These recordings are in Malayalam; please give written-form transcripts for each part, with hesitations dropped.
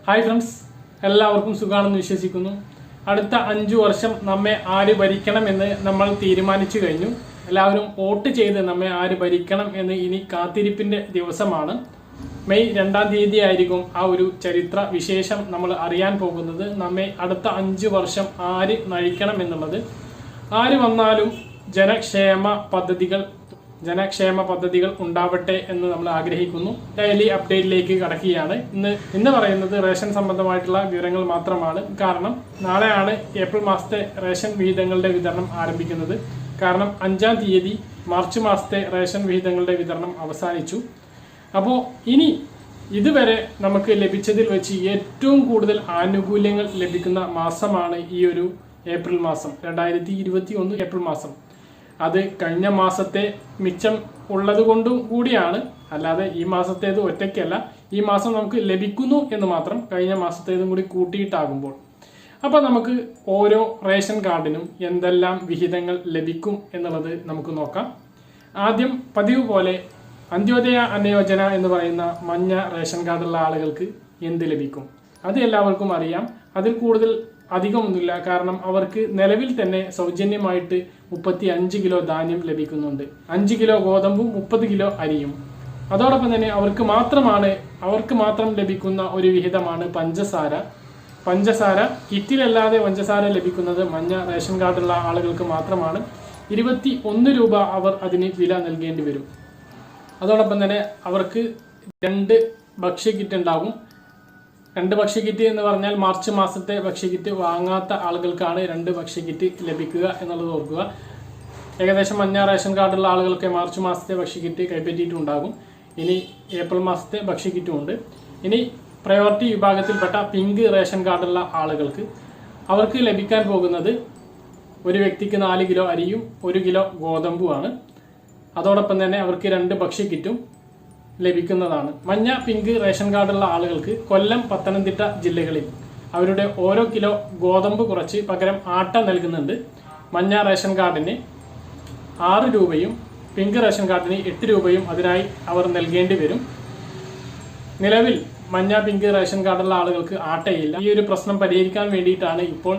ഹായ് ഫ്രണ്ട്സ്, എല്ലാവർക്കും സുഖാണെന്ന് വിശ്വസിക്കുന്നു. അടുത്ത 5 വർഷം നമ്മെ ആര് ഭരിക്കണമെന്ന് നമ്മൾ തീരുമാനിച്ചു കഴിഞ്ഞു. എല്ലാവരും വോട്ട് ചെയ്ത് നമ്മെ ആര് ഭരിക്കണം എന്ന് ഇനി കാത്തിരിപ്പിന്റെ ദിവസമാണ്. മെയ് 2-ാം തീയതി ആയിരിക്കും ആ ഒരു ചരിത്ര വിശേഷം നമ്മൾ അറിയാൻ പോകുന്നത്. നമ്മെ അടുത്ത 5 വർഷം ആര് നയിക്കണം എന്നുള്ളത്. ആര് വന്നാലും ജനക്ഷേമ പദ്ധതികൾ ഉണ്ടാവട്ടെ എന്ന് നമ്മൾ ആഗ്രഹിക്കുന്നു. ഡെയിലി അപ്ഡേറ്റിലേക്ക് കടക്കുകയാണ്. ഇന്ന് പറയുന്നത് റേഷൻ സംബന്ധമായിട്ടുള്ള വിവരങ്ങൾ മാത്രമാണ്. കാരണം നാളെയാണ് ഏപ്രിൽ മാസത്തെ റേഷൻ വിഹിതങ്ങളുടെ വിതരണം ആരംഭിക്കുന്നത്. കാരണം 5-ാം തീയതി മാർച്ച് മാസത്തെ റേഷൻ വിഹിതങ്ങളുടെ വിതരണം അവസാനിച്ചു. അപ്പോൾ ഇനി ഇതുവരെ നമുക്ക് ലഭിച്ചതിൽ വെച്ച് ഏറ്റവും കൂടുതൽ ആനുകൂല്യങ്ങൾ ലഭിക്കുന്ന മാസമാണ് ഈ ഒരു ഏപ്രിൽ മാസം, 2021 ഏപ്രിൽ മാസം. അത് കഴിഞ്ഞ മാസത്തെ മിച്ചം ഉള്ളത് കൊണ്ടും കൂടിയാണ്, അല്ലാതെ ഈ മാസത്തേത് ഒറ്റയ്ക്കല്ല. ഈ മാസം നമുക്ക് ലഭിക്കുന്നു എന്ന് മാത്രം, കഴിഞ്ഞ മാസത്തേതും കൂടി കൂട്ടിയിട്ടാകുമ്പോൾ. അപ്പോൾ നമുക്ക് ഓരോ റേഷൻ കാർഡിനും എന്തെല്ലാം വിഹിതങ്ങൾ ലഭിക്കും എന്നുള്ളത് നമുക്ക് നോക്കാം. ആദ്യം പതിവ് പോലെ അന്ത്യോദയ അന്നയോജന എന്ന് പറയുന്ന മഞ്ഞ റേഷൻ കാർഡുള്ള ആളുകൾക്ക് എന്ത് ലഭിക്കും അത് എല്ലാവർക്കും അറിയാം. അതിൽ കൂടുതൽ അധികമൊന്നുമില്ല. കാരണം അവർക്ക് നിലവിൽ തന്നെ സൗജന്യമായിട്ട് 35 കിലോ ധാന്യം ലഭിക്കുന്നുണ്ട്, 5 കിലോ ഗോതമ്പും 30 കിലോ അരിയും. അതോടൊപ്പം തന്നെ അവർക്ക് മാത്രം ലഭിക്കുന്ന ഒരു വിഹിതമാണ് പഞ്ചസാര. കിറ്റിലല്ലാതെ പഞ്ചസാര ലഭിക്കുന്നത് മഞ്ഞ റേഷൻ കാർഡുള്ള ആളുകൾക്ക് മാത്രമാണ്. 21 രൂപ അവർ അതിന് വില നൽകേണ്ടി വരും. അതോടൊപ്പം തന്നെ അവർക്ക് 2 ഭക്ഷ്യക്കിറ്റ് ഉണ്ടാകും. 2 ഭക്ഷ്യക്കിറ്റ് എന്ന് പറഞ്ഞാൽ മാർച്ച് മാസത്തെ ഭക്ഷ്യക്കിറ്റ് വാങ്ങാത്ത ആളുകൾക്കാണ് 2 ഭക്ഷ്യക്കിറ്റ് ലഭിക്കുക എന്നുള്ളത് ഓർക്കുക. ഏകദേശം മഞ്ഞ റേഷൻ കാർഡുള്ള ആളുകൾക്ക് മാർച്ച് മാസത്തെ ഭക്ഷ്യക്കിറ്റ് കൈപ്പറ്റിയിട്ടുണ്ടാകും. ഇനി ഏപ്രിൽ മാസത്തെ ഭക്ഷ്യക്കിറ്റും ഉണ്ട്. ഇനി പ്രയോറിറ്റി വിഭാഗത്തിൽപ്പെട്ട പിങ്ക് റേഷൻ കാർഡുള്ള ആളുകൾക്ക് അവർക്ക് ലഭിക്കാൻ പോകുന്നത് ഒരു വ്യക്തിക്ക് 4 കിലോ അരിയും 1 കിലോ ഗോതമ്പുമാണ്. അതോടൊപ്പം തന്നെ അവർക്ക് 2 ഭക്ഷ്യക്കിറ്റും ലഭിക്കുന്നതാണ്. മഞ്ഞ പിങ്ക് റേഷൻ കാർഡുള്ള ആളുകൾക്ക് കൊല്ലം, പത്തനംതിട്ട ജില്ലകളിൽ അവരുടെ ഓരോ കിലോ ഗോതമ്പ് കുറച്ച് പകരം ആട്ട നൽകുന്നുണ്ട്. മഞ്ഞ റേഷൻ കാർഡിന് 6 രൂപയും പിങ്ക് റേഷൻ കാർഡിന് 8 രൂപയും അതിനായി അവർ നൽകേണ്ടി വരും. നിലവിൽ മഞ്ഞ പിങ്ക് റേഷൻ കാർഡുള്ള ആളുകൾക്ക് ആട്ടയില്ല. ഈ ഒരു പ്രശ്നം പരിഹരിക്കാൻ വേണ്ടിയിട്ടാണ് ഇപ്പോൾ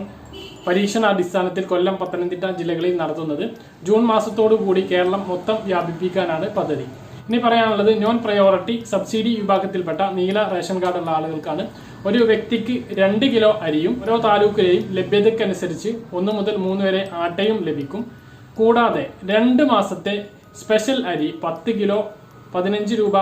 പരീക്ഷണാടിസ്ഥാനത്തിൽ കൊല്ലം, പത്തനംതിട്ട ജില്ലകളിൽ നടത്തുന്നത്. ജൂൺ മാസത്തോടു കൂടി കേരളം മൊത്തം വ്യാപിപ്പിക്കാനാണ് പദ്ധതി. ഇനി പറയാനുള്ളത് നോൺ പ്രയോറിറ്റി സബ്സിഡി വിഭാഗത്തിൽപ്പെട്ട നീല റേഷൻ കാർഡുള്ള ആളുകൾക്കാണ്. ഒരു വ്യക്തിക്ക് 2 കിലോ അരിയും ഓരോ താലൂക്കിലെയും ലഭ്യതയ്ക്കനുസരിച്ച് 1 മുതൽ 3 വരെ ആട്ടയും ലഭിക്കും. കൂടാതെ 2 മാസത്തെ സ്പെഷ്യൽ അരി 10 കിലോ 15 രൂപ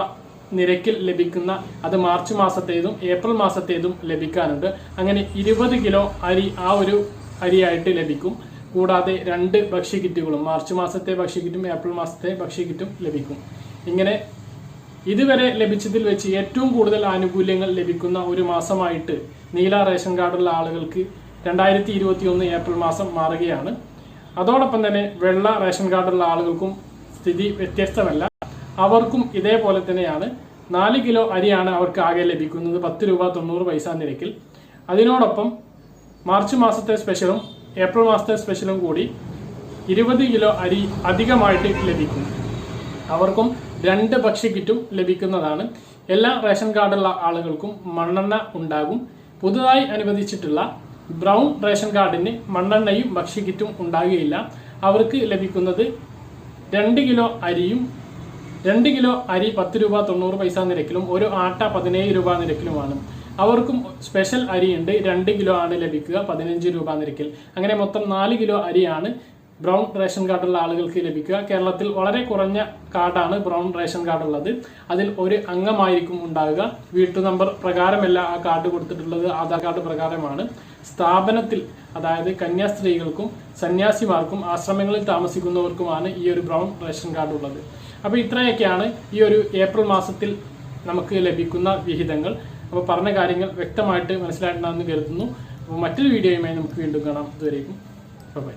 നിരക്കിൽ ലഭിക്കുന്ന, അത് മാർച്ച് മാസത്തേതും ഏപ്രിൽ മാസത്തേതും ലഭിക്കാനുണ്ട്. അങ്ങനെ 20 കിലോ അരി ആ ഒരു അരിയായിട്ട് ലഭിക്കും. കൂടാതെ 2 ഭക്ഷ്യക്കിറ്റുകളും മാർച്ച് മാസത്തെ ഭക്ഷ്യക്കിറ്റും ഏപ്രിൽ മാസത്തെ ഭക്ഷ്യക്കിറ്റും ലഭിക്കും. ഇങ്ങനെ ഇതുവരെ ലഭിച്ചതിൽ വെച്ച് ഏറ്റവും കൂടുതൽ ആനുകൂല്യങ്ങൾ ലഭിക്കുന്ന ഒരു മാസമായിട്ട് നീല റേഷൻ കാർഡുള്ള ആളുകൾക്ക് 2021 ഏപ്രിൽ മാസം മാറുകയാണ്. അതോടൊപ്പം തന്നെ വെള്ള റേഷൻ കാർഡുള്ള ആളുകൾക്കും സ്ഥിതി വ്യത്യസ്തമല്ല. അവർക്കും ഇതേപോലെ തന്നെയാണ്. 4 കിലോ അരിയാണ് അവർക്ക് ആകെ ലഭിക്കുന്നത്, 10 രൂപ 90 പൈസ നിരക്കിൽ. അതിനോടൊപ്പം മാർച്ച് മാസത്തെ സ്പെഷ്യലും ഏപ്രിൽ മാസത്തെ സ്പെഷ്യലും കൂടി 20 കിലോ അരി അധികമായിട്ട് ലഭിക്കും. അവർക്കും 2 ഭക്ഷ്യക്കിറ്റും ലഭിക്കുന്നതാണ്. എല്ലാ റേഷൻ കാർഡുള്ള ആളുകൾക്കും മണ്ണെണ്ണ ഉണ്ടാകും. പുതുതായി അനുവദിച്ചിട്ടുള്ള ബ്രൗൺ റേഷൻ കാർഡിന് മണ്ണെണ്ണയും ഭക്ഷ്യക്കിറ്റും ഉണ്ടാകുകയില്ല. അവർക്ക് ലഭിക്കുന്നത് 2 കിലോ അരിയും 2 കിലോ അരി 10 രൂപ 90 പൈസ നിരക്കിലും ഒരു ആട്ട 17 രൂപ നിരക്കിലുമാണ്. അവർക്കും സ്പെഷ്യൽ അരിയുണ്ട്, 2 കിലോ ആണ് ലഭിക്കുക 15 രൂപ നിരക്കിൽ. അങ്ങനെ മൊത്തം 4 കിലോ അരിയാണ് ബ്രൗൺ റേഷൻ കാർഡുള്ള ആളുകൾക്ക് ലഭിക്കുക. കേരളത്തിൽ വളരെ കുറഞ്ഞ കാർഡാണ് ബ്രൗൺ റേഷൻ കാർഡ് ഉള്ളത്. അതിൽ ഒരു അംഗമായിരിക്കും ഉണ്ടാകുക. വീട്ടു നമ്പർ പ്രകാരമല്ല ആ കാർഡ് കൊടുത്തിട്ടുള്ളത്, ആധാർ കാർഡ് പ്രകാരമാണ്. സ്ഥാപനത്തിൽ, അതായത് കന്യാസ്ത്രീകൾക്കും സന്യാസിമാർക്കും ആശ്രമങ്ങളിൽ താമസിക്കുന്നവർക്കുമാണ് ഈ ഒരു ബ്രൗൺ റേഷൻ കാർഡ് ഉള്ളത്. അപ്പോൾ ഇത്രയൊക്കെയാണ് ഈ ഒരു ഏപ്രിൽ മാസത്തിൽ നമുക്ക് ലഭിക്കുന്ന വിഹിതങ്ങൾ. അപ്പോൾ പറഞ്ഞ കാര്യങ്ങൾ വ്യക്തമായിട്ട് മനസ്സിലായിട്ടുണ്ടാകുമെന്ന് കരുതുന്നു. അപ്പോൾ മറ്റൊരു വീഡിയോയുമായി നമുക്ക് വീണ്ടും കാണാം. ഇതുവരേക്കും ബൈ.